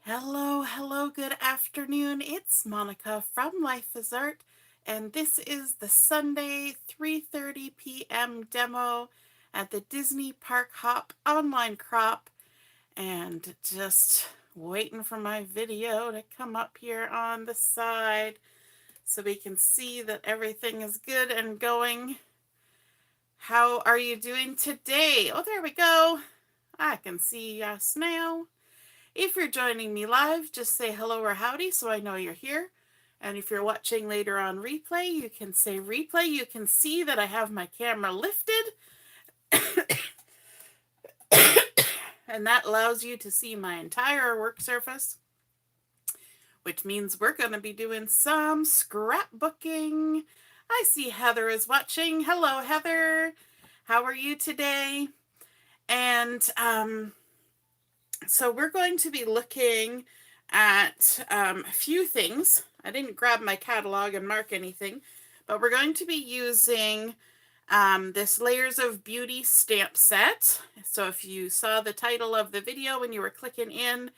Hello, hello, good afternoon. It's Monica from Life is Art, and this is the Sunday 3:30 p.m. demo at the Disney Park Hop online crop, and just waiting for my video to come up here on the side so we can see that everything is good and going. How are you doing today? Oh, there we go. I can see us now. If you're joining me live, just say hello or howdy so I know you're here. And if you're watching later on replay, you can say replay. You can see that I have my camera lifted. And that allows you to see my entire work surface, which means we're going to be doing some scrapbooking. I see Heather is watching. Hello, Heather. How are you today? And so we're going to be looking at a few things. I didn't grab my catalog and mark anything, but we're going to be using this Layers of Beauty stamp set. So if you saw the title of the video when you were clicking in,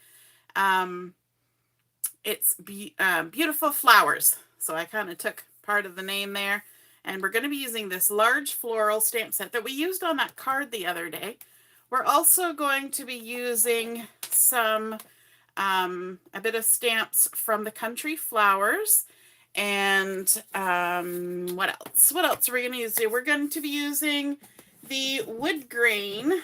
it's Beautiful Flowers. So I kind of took part of the name there. And we're going to be using this large floral stamp set that we used on that card the other day. We're also going to be using some, a bit of stamps from the Country Flowers. And what else? What else are we going to use? We're going to be using the wood grain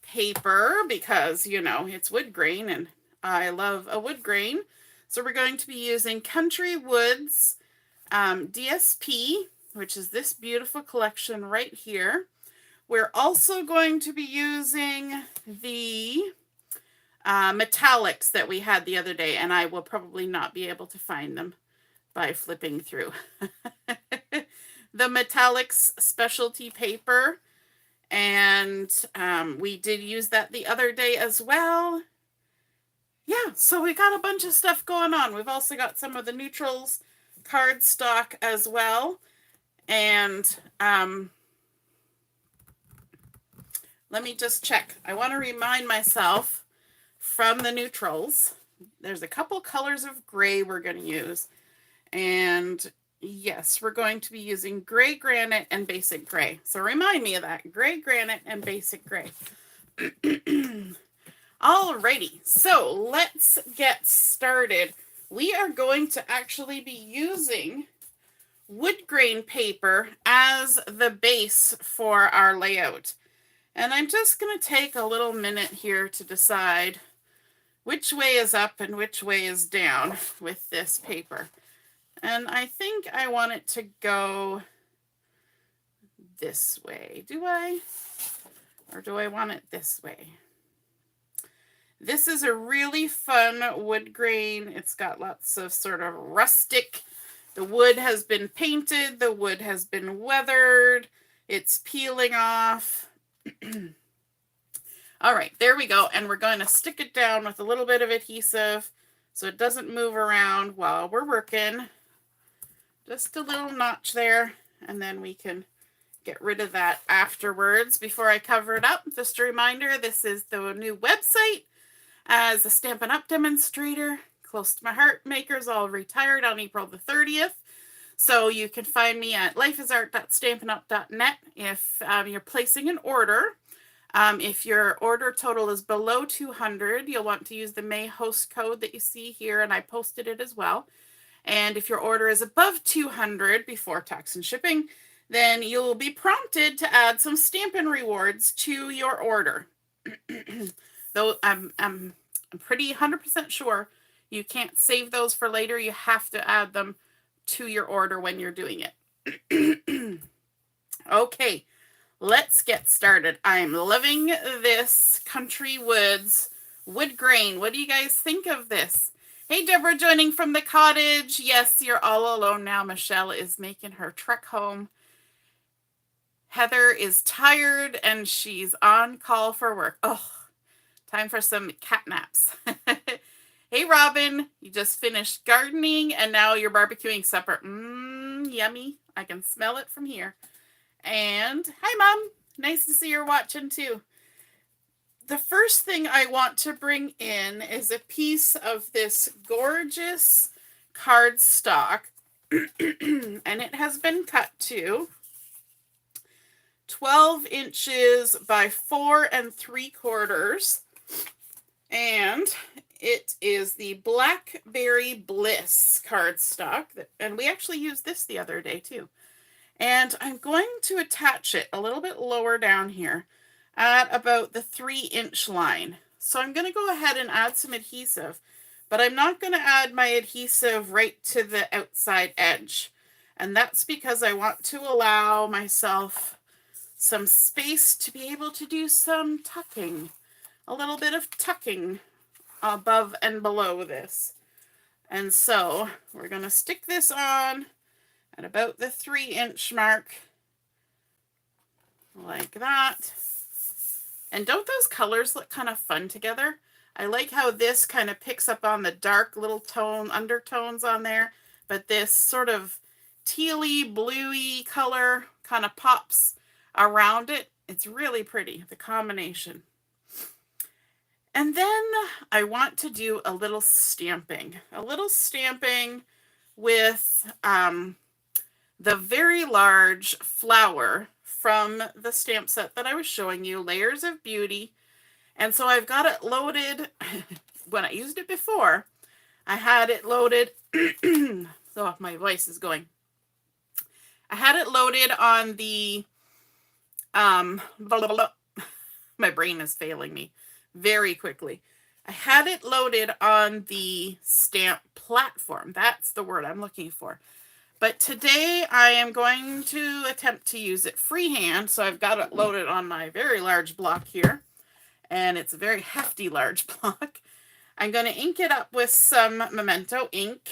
paper because, you know, it's wood grain and I love a wood grain. So we're going to be using Country Woods DSP, which is this beautiful collection right here. We're also going to be using the metallics that we had the other day, and I will probably not be able to find them by flipping through. The metallics specialty paper, and we did use that the other day as well. Yeah, so we got a bunch of stuff going on. We've also got some of the neutrals cardstock as well, and let me just check. I want to remind myself from the neutrals, there's a couple colors of gray we're going to use. And yes, we're going to be using gray granite and basic gray. So remind me of that, gray granite and basic gray. Alrighty, so let's get started. We are going to actually be using wood grain paper as the base for our layout. And I'm just going to take a little minute here to decide which way is up and which way is down with this paper. And I think I want it to go this way. Do I? Or do I want it this way? This is a really fun wood grain. It's got lots of sort of rustic. The wood has been painted. The wood has been weathered. It's peeling off. All right, there we go. And we're going to stick it down with a little bit of adhesive so it doesn't move around while we're working. Just a little notch there, and then we can get rid of that afterwards before I cover it up. Just a reminder, this is the new website as a Stampin' Up! Demonstrator. Close to my heart. Makers all retired on April the 30th. So you can find me at lifeisart.stampinup.net if you're placing an order. If your order total is below 200, you'll want to use the May host code that you see here, and I posted it as well. And if your order is above 200 before tax and shipping, then you'll be prompted to add some Stampin' rewards to your order. Though I'm pretty 100% sure you can't save those for later. You have to add them to your order when you're doing it. Okay, let's get started. I'm loving this Country Woods wood grain. What do you guys think of this? Hey, Deborah joining from the cottage. Yes, you're all alone now. Michelle is making her trek home. Heather is tired and she's on call for work. Oh, time for some cat naps. Hey, Robin, you just finished gardening and now you're barbecuing supper. Yummy. I can smell it from here. And hi, Mom. Nice to see you're watching too. the first thing I want to bring in is a piece of this gorgeous cardstock, and it has been cut to 12 inches by 4 3/4, and it is the Blackberry Bliss cardstock, and we actually used this the other day too. And I'm going to attach it a little bit lower down here at about the 3-inch line. So I'm going to go ahead and add some adhesive, but I'm not going to add my adhesive right to the outside edge. And that's because I want to allow myself some space to be able to do some tucking, a little bit of tucking above and below this. And so we're going to stick this on at about the 3-inch mark, like that. And don't those colors look kind of fun together? I like how this kind of picks up on the dark little tone undertones on there, but this sort of tealy, bluey color kind of pops around it. It's really pretty, the combination. And then I want to do a little stamping with the very large flower from the stamp set that I was showing you, Layers of Beauty. And so I've got it loaded. When I used it before, I had it loaded. Oh, my voice is going. I had it loaded on the, my brain is failing me very quickly. I had it loaded on the stamp platform. That's the word I'm looking for. But today I am going to attempt to use it freehand. So I've got it loaded on my very large block here. And it's a very hefty large block. I'm going to ink it up with some Memento ink.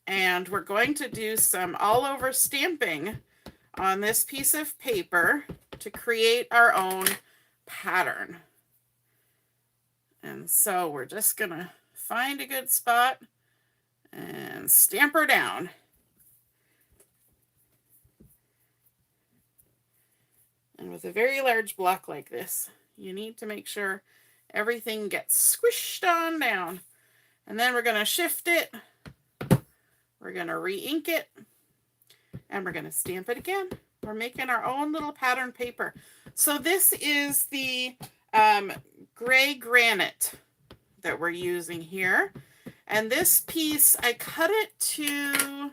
And we're going to do some all over stamping on this piece of paper to create our own pattern. And so we're just going to find a good spot and stamp her down. And with a very large block like this, you need to make sure everything gets squished on down. And then we're going to shift it. We're going to re-ink it. And we're going to stamp it again. We're making our own little pattern paper. So this is the gray granite that we're using here. And this piece, I cut it to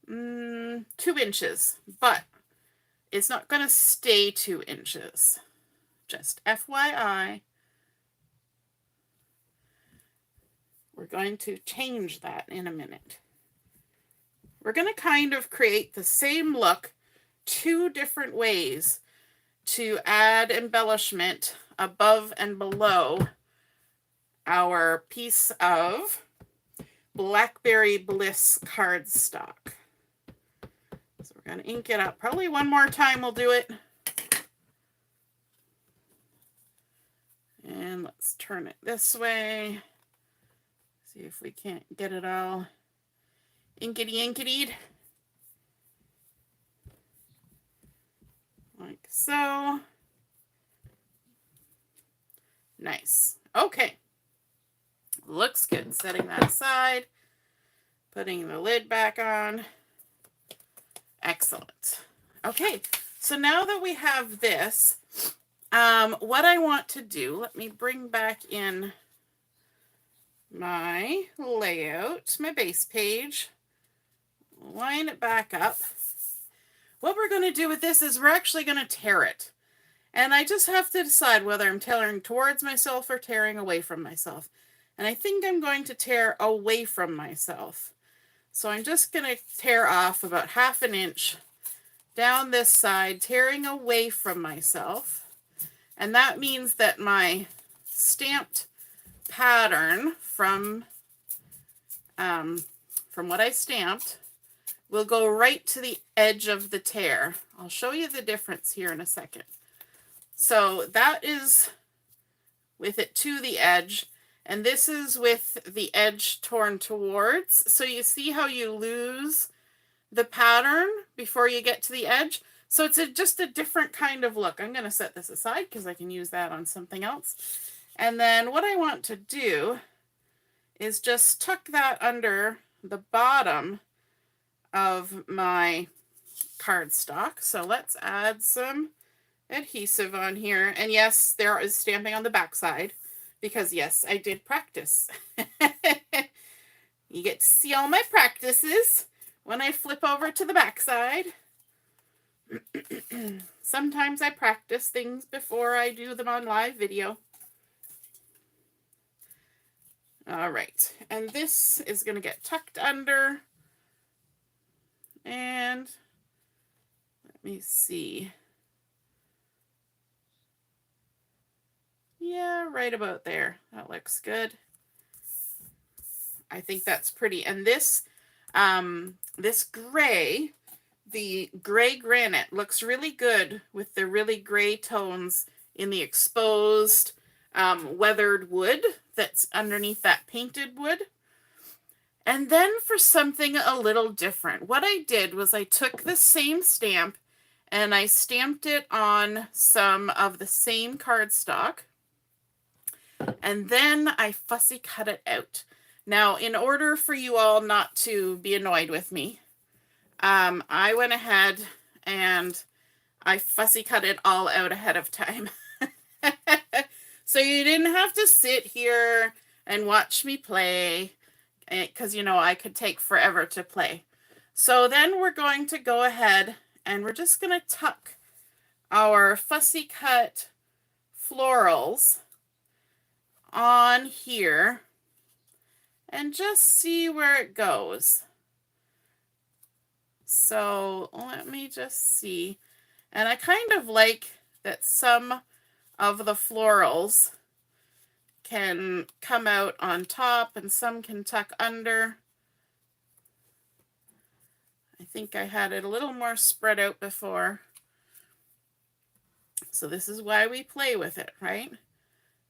2 inches, but it's not going to stay 2 inches. Just FYI. We're going to change that in a minute. We're going to kind of create the same look 2 different ways to add embellishment above and below our piece of Blackberry Bliss cardstock. So we're going to ink it up. Probably one more time we'll do it. And let's turn it this way. See if we can't get it all inkity-inkitied. Like so. Nice. Okay. Looks good. Setting that aside. Putting the lid back on. Excellent. Okay. So now that we have this, what I want to do, let me bring back in my layout, my base page. Line it back up. What we're going to do with this is we're actually going to tear it. And I just have to decide whether I'm tearing towards myself or tearing away from myself. And I think I'm going to tear away from myself. So I'm just going to tear off about 1/2 inch down this side, tearing away from myself. And that means that my stamped pattern from what I stamped will go right to the edge of the tear. I'll show you the difference here in a second. So that is with it to the edge, and this is with the edge torn towards. So you see how you lose the pattern before you get to the edge? So it's just a different kind of look. I'm going to set this aside because I can use that on something else. And then what I want to do is just tuck that under the bottom of my cardstock. So let's add some adhesive on here. And yes, there is stamping on the back side because yes, I did practice. You get to see all my practices when I flip over to the back side. Sometimes I practice things before I do them on live video. All right, and this is going to get tucked under. And let me see. Yeah, right about there. That looks good. I think that's pretty. And this, this gray, the gray granite, looks really good with the really gray tones in the exposed weathered wood that's underneath that painted wood. And then for something a little different, what I did was I took the same stamp and I stamped it on some of the same cardstock. And then I fussy cut it out. Now, in order for you all not to be annoyed with me, I went ahead and I fussy cut it all out ahead of time. So you didn't have to sit here and watch me play, because, you know, I could take forever to play. So then we're going to go ahead and we're just going to tuck our fussy cut florals on here and just see where it goes. So let me just see. And I kind of like that some of the florals can come out on top and some can tuck under. I think I had it a little more spread out before. So this is why we play with it, right?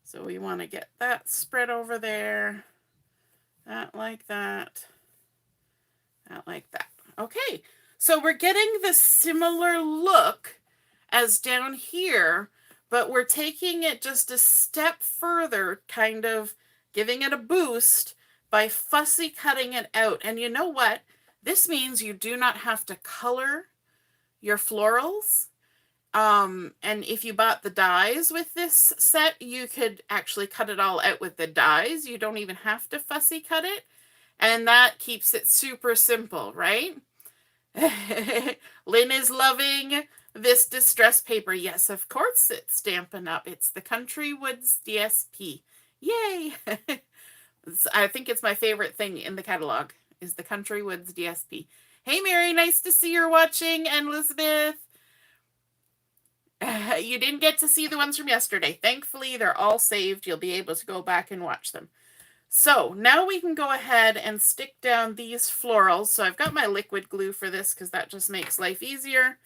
So we want to get that spread over there, that like that, that like that. Okay, so we're getting the similar look as down here, but we're taking it just a step further, kind of giving it a boost by fussy cutting it out. And you know what? This means you do not have to color your florals. And if you bought the dies with this set, you could actually cut it all out with the dies. You don't even have to fussy cut it. And that keeps it super simple, right? Lynn is loving this distress paper. Yes, of course it's Stampin' Up. It's the Country Woods DSP. Yay! I think it's my favorite thing in the catalog is the Country Woods DSP. Hey, Mary, nice to see you're watching. And Elizabeth, you didn't get to see the ones from yesterday. Thankfully, they're all saved. You'll be able to go back and watch them. So now we can go ahead and stick down these florals. So I've got my liquid glue for this because that just makes life easier.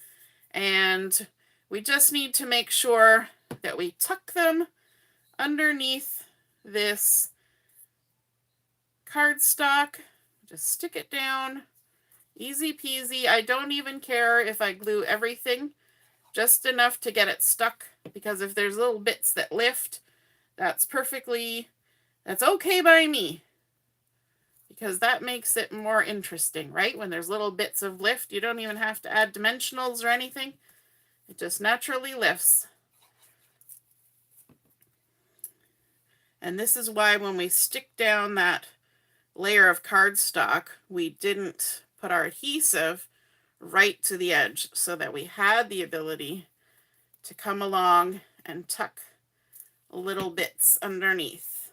And we just need to make sure that we tuck them underneath this cardstock. Just stick it down. Easy peasy. I don't even care if I glue everything. Just enough to get it stuck, because if there's little bits that lift, that's okay by me, because that makes it more interesting, right? When there's little bits of lift, you don't even have to add dimensionals or anything. It just naturally lifts. And this is why when we stick down that layer of cardstock, we didn't put our adhesive right to the edge, so that we had the ability to come along and tuck little bits underneath.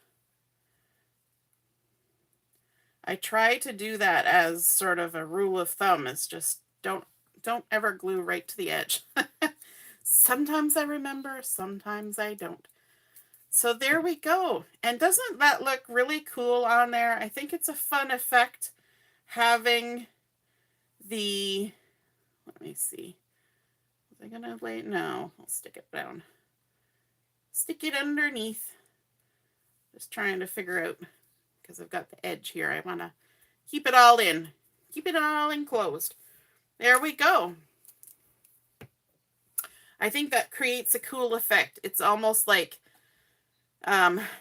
I try to do that as sort of a rule of thumb, is just don't ever glue right to the edge. Sometimes I remember, sometimes I don't. So there we go. And doesn't that look really cool on there? I think it's a fun effect having the, let me see. Was I gonna lay it? No, I'll stick it down. Stick it underneath. Just trying to figure out, because I've got the edge here. I want to keep it all in. Keep it all enclosed. There we go. I think that creates a cool effect. It's almost like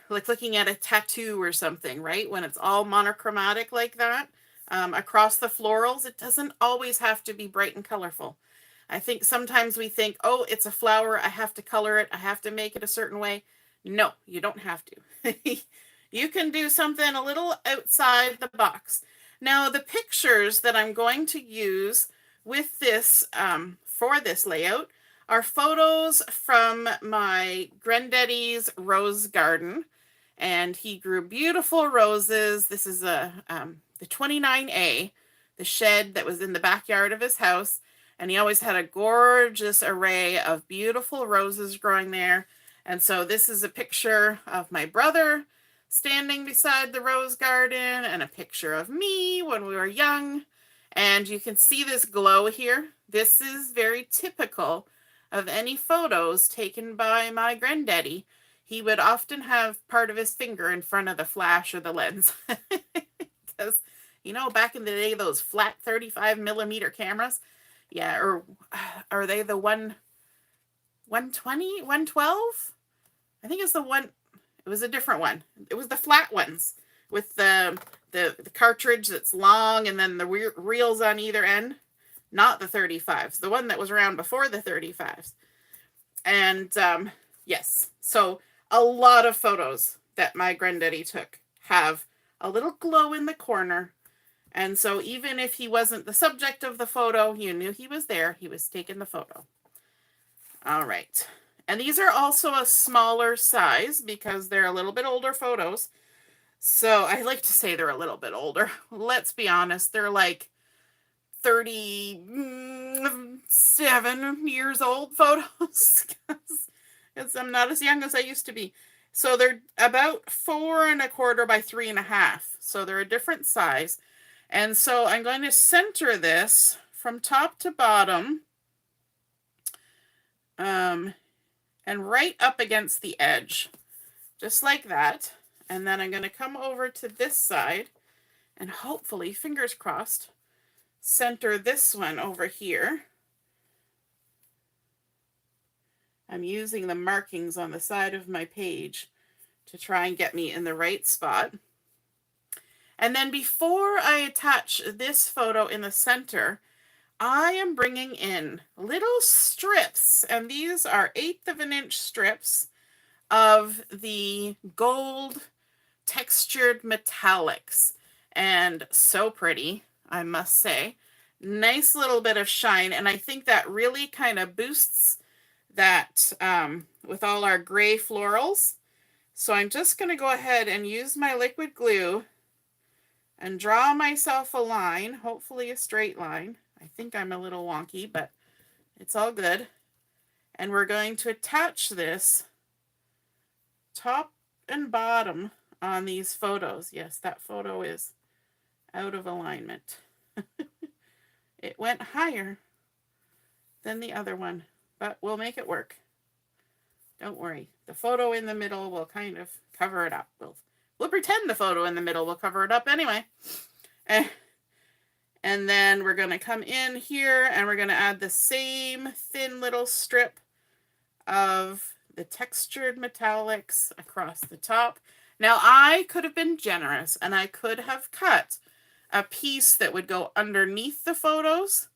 looking at a tattoo or something, right? When it's all monochromatic like that, across the florals, it doesn't always have to be bright and colorful. I think sometimes we think, oh, it's a flower, I have to color it, I have to make it a certain way. No, you don't have to. You can do something a little outside the box. Now, the pictures that I'm going to use with this, for this layout, are photos from my granddaddy's rose garden, and he grew beautiful roses. This is the 29A, the shed that was in the backyard of his house, and he always had a gorgeous array of beautiful roses growing there. And so this is a picture of my brother standing beside the rose garden, and a picture of me when we were young. And you can see this glow here. This is very typical of any photos taken by my granddaddy. He would often have part of his finger in front of the flash or the lens. Because, you know, back in the day, those flat 35mm cameras, yeah, or are they the 120, 112? I think it's the one, it was a different one. It was the flat ones with the cartridge that's long and then the reels on either end. Not the 35s, the one that was around before the 35s. And yes, so a lot of photos that my granddaddy took have a little glow in the corner. And so even if he wasn't the subject of the photo, you knew he was there. He was taking the photo. All right. And these are also a smaller size because they're a little bit older photos. So I like to say they're a little bit older. Let's be honest. They're like 37 years old photos because I'm not as young as I used to be. So they're about 4 1/4 by 3 1/2. So they're a different size. And so I'm going to center this from top to bottom, and right up against the edge, just like that. And then I'm going to come over to this side and hopefully, fingers crossed, center this one over here. I'm using the markings on the side of my page to try and get me in the right spot. And then before I attach this photo in the center, I am bringing in little strips, and these are 1/8 of an inch strips of the gold textured metallics. And so pretty, I must say. Nice little bit of shine, and I think that really kind of boosts that with all our gray florals. So I'm just going to go ahead and use my liquid glue and draw myself a line, hopefully a straight line. I think I'm a little wonky, but it's all good. And we're going to attach this top and bottom on these photos. Yes, that photo is out of alignment. It went higher than the other one, but we'll make it work. Don't worry. The photo in the middle will kind of cover it up. We'll pretend the photo in the middle will cover it up anyway. And then we're going to come in here and we're going to add the same thin little strip of the textured metallics across the top. Now I could have been generous and I could have cut a piece that would go underneath the photos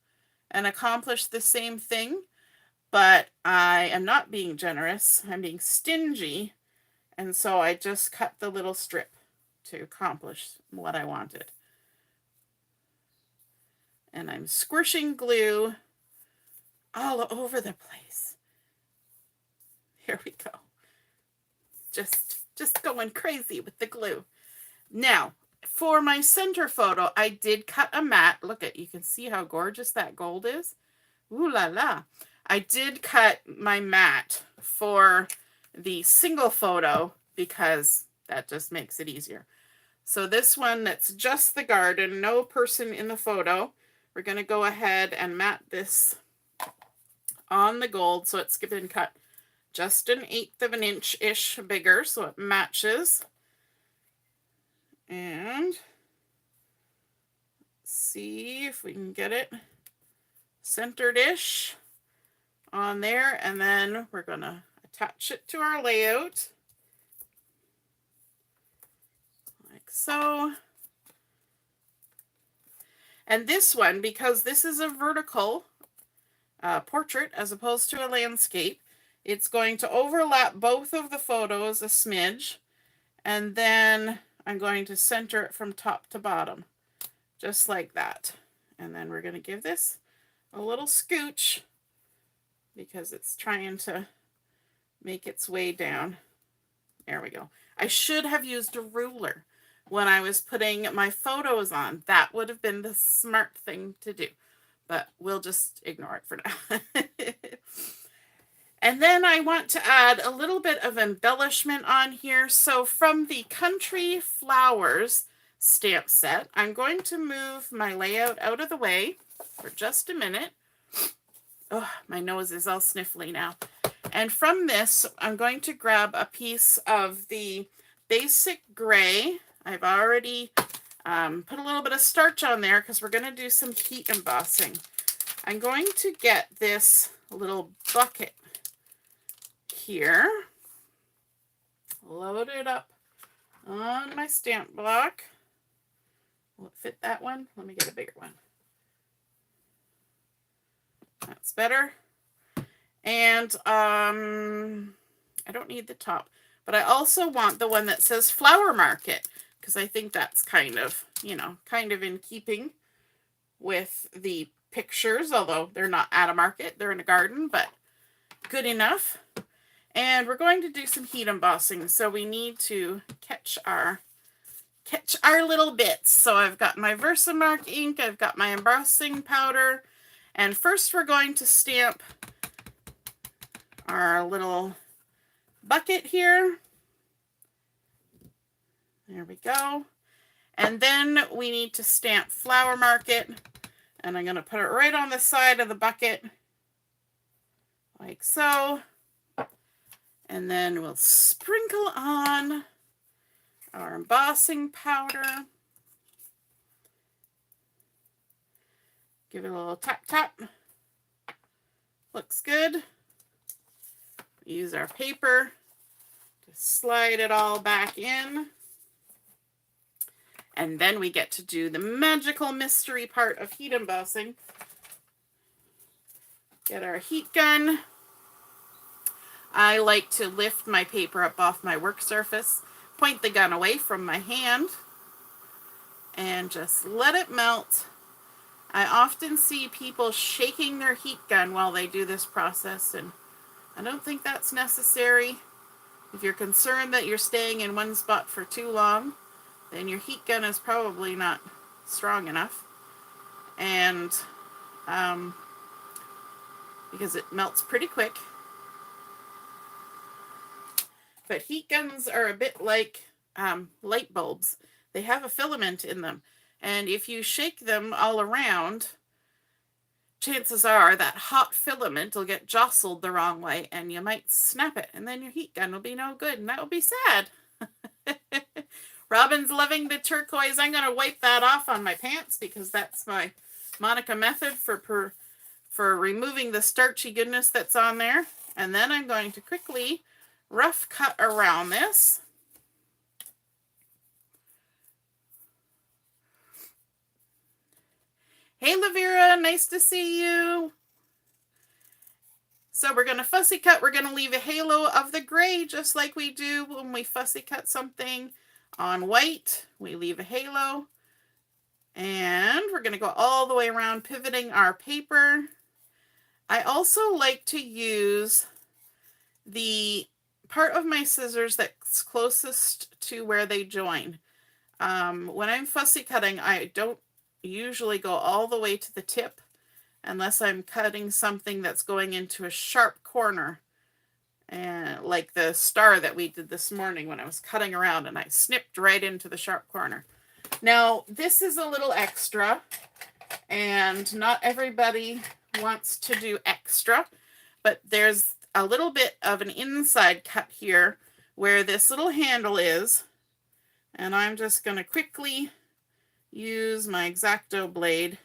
and accomplish the same thing, but I am not being generous. I'm being stingy, and so I just cut the little strip to accomplish what I wanted. And I'm squishing glue all over the place. Here we go. Just going crazy with the glue. Now, for my center photo, I did cut a mat. Look at, you can see how gorgeous that gold is. Ooh la la. I did cut my mat for the single photo because that just makes it easier. So this one that's just the garden, no person in the photo, we're going to go ahead and mat this on the gold. So it's been cut just 1/8 of an inch-ish bigger so it matches. And see if we can get it centered-ish. on there, and then we're going to attach it to our layout like so. And this one, because this is a vertical portrait as opposed to a landscape, it's going to overlap both of the photos a smidge, and then I'm going to center it from top to bottom, just like that. And then we're going to give this a little scooch because it's trying to make its way down. There we go. I should have used a ruler when I was putting my photos on. That would have been the smart thing to do, but we'll just ignore it for now. And then I want to add a little bit of embellishment on here. So from the Country Flowers stamp set, I'm going to move my layout out of the way for just a minute. Oh, my nose is all sniffly now. And from this, I'm going to grab a piece of the basic gray. I've already put a little bit of starch on there because we're going to do some heat embossing. I'm going to get this little bucket here, load it up on my stamp block. Will it fit that one? Let me get a bigger one. That's better. And I don't need the top, but I also want the one that says Flower Market, because I think that's kind of, kind of in keeping with the pictures, although they're not at a market, they're in a garden, but good enough. And we're going to do some heat embossing, so we need to catch our little bits. So I've got my Versamark ink, I've got my embossing powder, and first we're going to stamp our little bucket here. There we go. And then we need to stamp Flower Market, and I'm going to put it right on the side of the bucket, like so. And then we'll sprinkle on our embossing powder. Give it a little tap tap. Looks good. Use our paper to slide it all back in. And then we get to do the magical mystery part of heat embossing. Get our heat gun. I like to lift my paper up off my work surface, point the gun away from my hand, and just let it melt. I often see people shaking their heat gun while they do this process, and I don't think that's necessary. If you're concerned that you're staying in one spot for too long, then your heat gun is probably not strong enough. And because it melts pretty quick. But heat guns are a bit like light bulbs. They have a filament in them. And if you shake them all around, chances are that hot filament will get jostled the wrong way and you might snap it. And then your heat gun will be no good. And that will be sad. Robin's loving the turquoise. I'm going to wipe that off on my pants because that's my Monica method for removing the starchy goodness that's on there. And then I'm going to quickly rough cut around this. Hey, Lavira, nice to see you. So we're going to fussy cut. We're going to leave a halo of the gray just like we do when we fussy cut something on white. We leave a halo. And we're going to go all the way around, pivoting our paper. I also like to use the part of my scissors that's closest to where they join. When I'm fussy cutting, I don't usually go all the way to the tip unless I'm cutting something that's going into a sharp corner, and like the star that we did this morning when I was cutting around and I snipped right into the sharp corner. Now this is a little extra, and not everybody wants to do extra, but there's a little bit of an inside cut here where this little handle is, and I'm just going to quickly use my X-Acto blade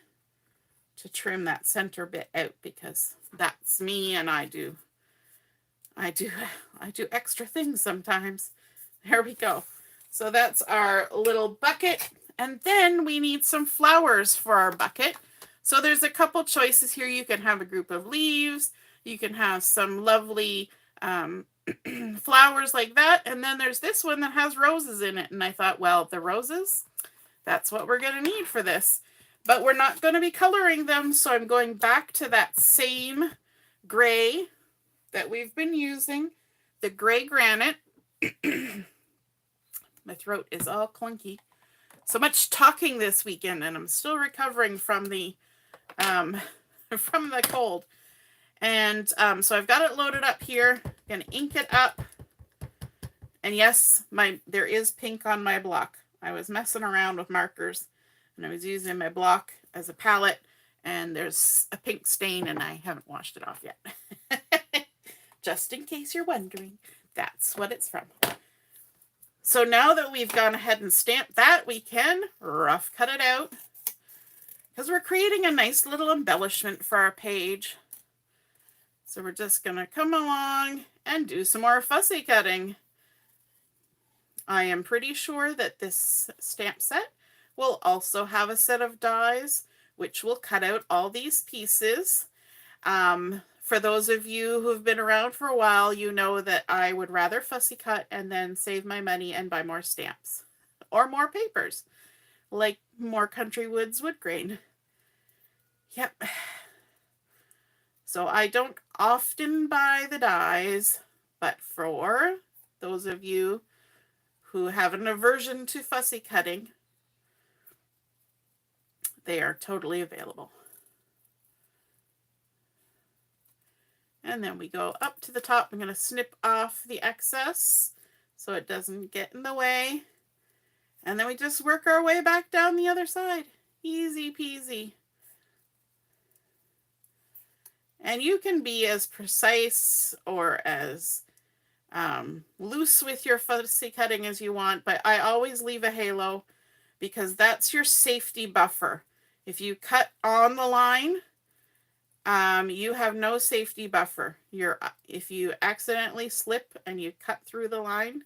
to trim that center bit out, because that's me, and I do extra things sometimes. There we go. So that's our little bucket. And then we need some flowers for our bucket. So there's a couple choices here. You can have a group of leaves. You can have some lovely flowers like that. And then there's this one that has roses in it. And I thought, well, the roses, that's what we're going to need for this. But we're not going to be coloring them. So I'm going back to that same gray that we've been using, the gray granite. My throat is all clunky. So much talking this weekend, and I'm still recovering from the cold. And so I've got it loaded up here. Gonna ink it up. And yes, there is pink on my block. I was messing around with markers, and I was using my block as a palette, and there's a pink stain, and I haven't washed it off yet. Just in case you're wondering, that's what it's from. So now that we've gone ahead and stamped that, we can rough cut it out, because we're creating a nice little embellishment for our page. So we're just going to come along and do some more fussy cutting. I am pretty sure that this stamp set will also have a set of dies, which will cut out all these pieces. For those of you who've been around for a while, you know that I would rather fussy cut and then save my money and buy more stamps or more papers, like more Country Woods wood grain. Yep. So I don't often buy the dies, but for those of you who have an aversion to fussy cutting, they are totally available. And then we go up to the top. I'm going to snip off the excess so it doesn't get in the way. And then we just work our way back down the other side. Easy peasy. And you can be as precise or as loose with your fussy cutting as you want, but I always leave a halo because that's your safety buffer. If you cut on the line, you have no safety buffer. If you accidentally slip and you cut through the line,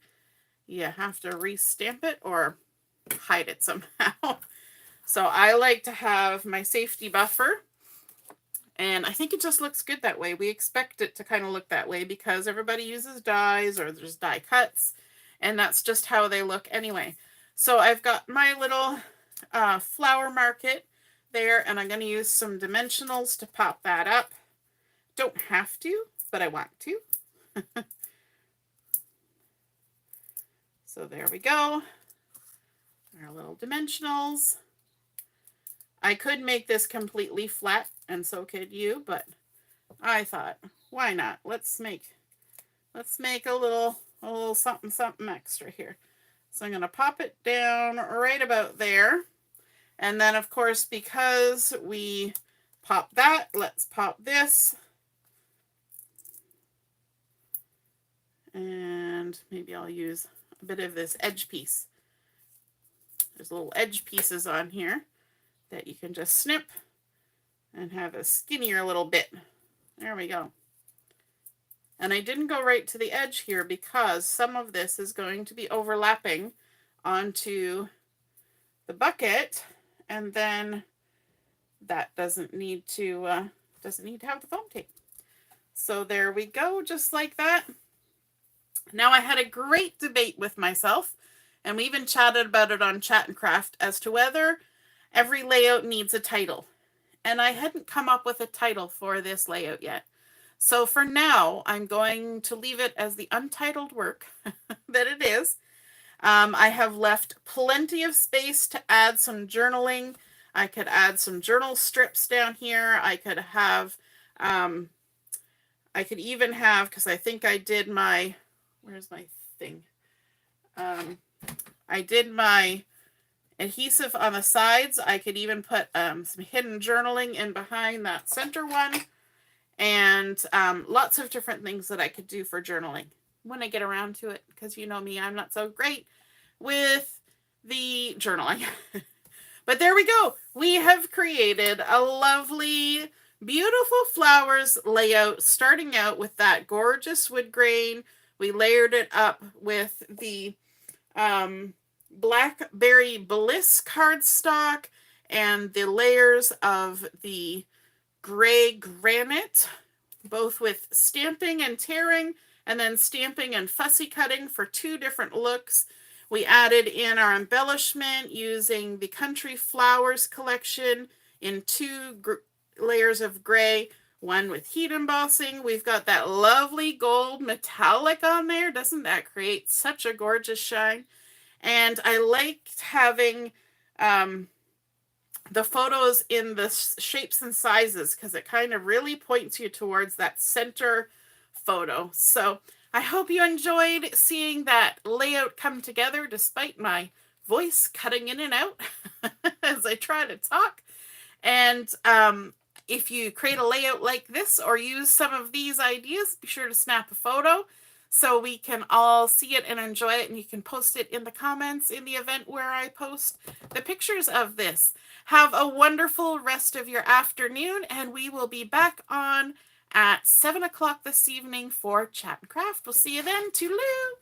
you have to re-stamp it or hide it somehow. So I like to have my safety buffer, and I think it just looks good that way. We expect it to kind of look that way because everybody uses dies or there's die cuts, and that's just how they look anyway. So I've got my little flower market there, and I'm going to use some dimensionals to pop that up. Don't have to, but I want to. So there we go. Our little dimensionals. I could make this completely flat, and so could you, but I thought, why not? Let's make a little something extra here. So I'm going to pop it down right about there. And then, of course, because we pop that, let's pop this. And maybe I'll use a bit of this edge piece. There's little edge pieces on here that you can just snip and have a skinnier little bit. There we go. And I didn't go right to the edge here because some of this is going to be overlapping onto the bucket, and then that doesn't need to have the foam tape. So there we go, just like that. Now I had a great debate with myself, and we even chatted about it on Chat and Craft as to whether every layout needs a title. And I hadn't come up with a title for this layout yet. So for now, I'm going to leave it as the untitled work that it is. I have left plenty of space to add some journaling. I could add some journal strips down here. I could have, I could even have, because I think I did my, where's my thing? I did my adhesive on the sides. I could even put some hidden journaling in behind that center one. And lots of different things that I could do for journaling when I get around to it, because you know me, I'm not so great with the journaling. But there we go. We have created a lovely, beautiful flowers layout, starting out with that gorgeous wood grain. We layered it up with the Blackberry Bliss cardstock and the layers of the gray granite, both with stamping and tearing, and then stamping and fussy cutting for 2 different looks. We added in our embellishment using the Country Flowers collection in 2 layers of gray, one with heat embossing. We've got that lovely gold metallic on there. Doesn't that create such a gorgeous shine? And I liked having the photos in the shapes and sizes because it kind of really points you towards that center photo. So I hope you enjoyed seeing that layout come together despite my voice cutting in and out as I try to talk. And if you create a layout like this or use some of these ideas, be sure to snap a photo so we can all see it and enjoy it, and you can post it in the comments in the event where I post the pictures of this. Have a wonderful rest of your afternoon, and we will be back on at 7 o'clock this evening for Chat and Craft. We'll see you then. Toodaloo!